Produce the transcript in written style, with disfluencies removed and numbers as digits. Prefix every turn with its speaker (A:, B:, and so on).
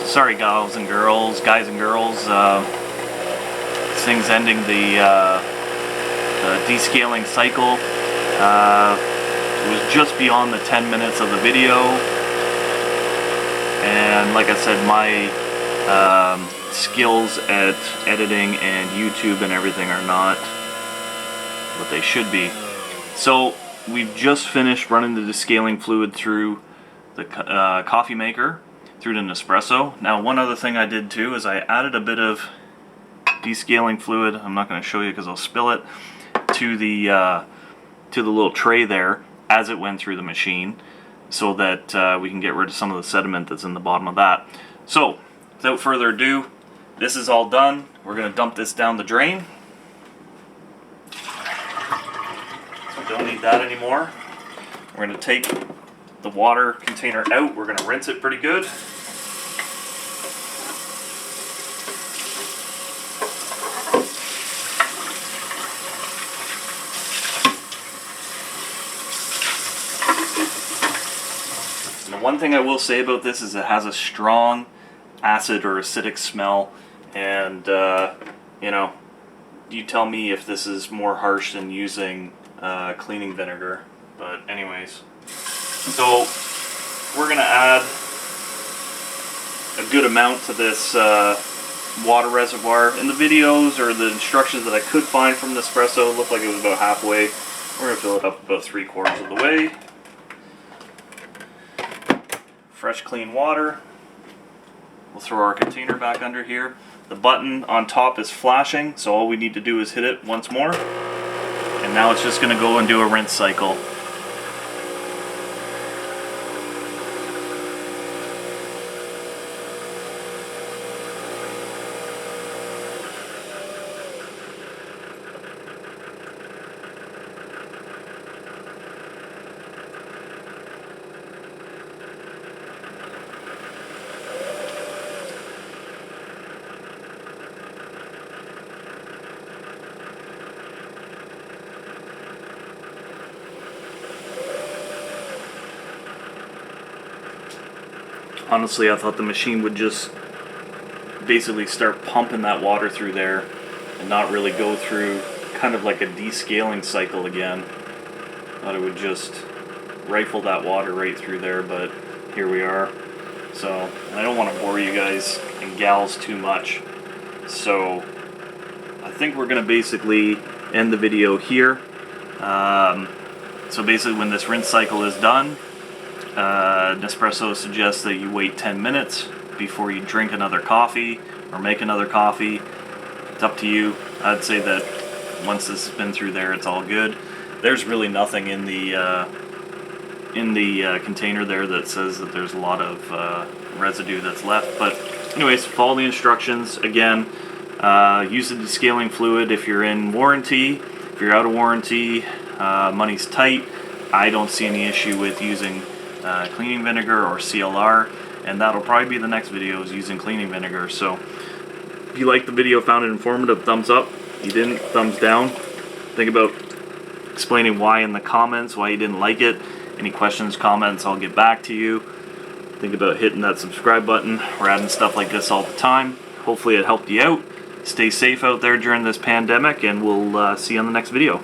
A: sorry guys and girls, this thing's ending the descaling cycle. It was just beyond the 10 minutes of the video, and like I said, my skills at editing and YouTube and everything are not what they should be. So we've just finished running the descaling fluid through the coffee maker, through the Nespresso. Now, one other thing I did too is I added a bit of descaling fluid. I'm not going to show you because I'll spill it, to the little tray there as it went through the machine, so that we can get rid of some of the sediment that's in the bottom of that. So without further ado, this is all done. We're going to dump this down the drain. So we don't need that anymore. We're going to take the water container out. We're going to rinse it pretty good. And the one thing I will say about this is it has a strong acid or acidic smell, and you know, you tell me if this is more harsh than using cleaning vinegar. But anyways, so we're gonna add a good amount to this water reservoir. In the videos or the instructions that I could find from Nespresso, it looked like it was about halfway. We're gonna fill it up about 3/4 of the way. Fresh clean water. We'll throw our container back under here. The button on top is flashing, so all we need to do is hit it once more. And now it's just going to go and do a rinse cycle. Honestly, I thought the machine would just basically start pumping that water through there and not really go through kind of like a descaling cycle again. Thought it would just rifle that water right through there, but here we are. So, I don't want to bore you guys and gals too much. So, I think we're going to basically end the video here. So basically when this rinse cycle is done, Nespresso suggests that you wait 10 minutes before you drink another coffee or make another coffee. It's up to you. I'd say that once this has been through there, it's all good. There's really nothing in the container there that says that there's a lot of residue that's left. But anyways, follow the instructions. Again, use the descaling fluid if you're in warranty. If you're out of warranty, money's tight. I don't see any issue with using cleaning vinegar or CLR, and that'll probably be the next video, is using cleaning vinegar. So if you liked the video, found it informative, thumbs up. If you didn't, thumbs down. Think about explaining why in the comments, why you didn't like it. Any questions, comments, I'll get back to you. Think about hitting that subscribe button. We're adding stuff like this all the time. Hopefully it helped you out. Stay safe out there during this pandemic, and we'll see you on the next video.